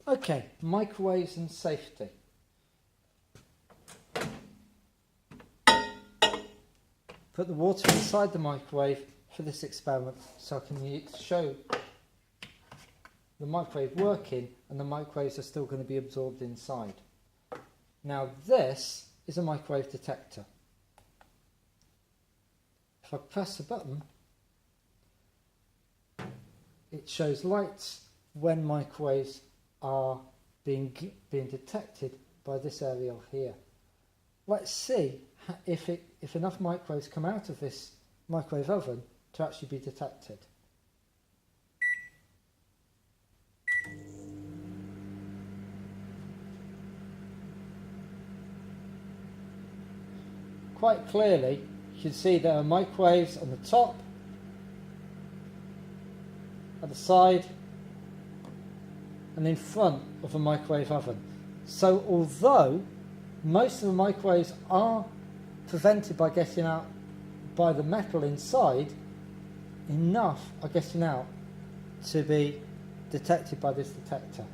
Okay, microwaves and safety. Put the water inside the microwave for this experiment so I can show the microwave working and the microwaves are still going to be absorbed inside. Now this is a microwave detector. If I press the button, it shows lights when microwaves are being detected by this aerial here. Let's see if enough microwaves come out of this microwave oven to actually be detected. Quite clearly, you can see there are microwaves on the top, at the side, and in front of the microwave oven. So although most of the microwaves are prevented by getting out by the metal inside, enough are getting out to be detected by this detector.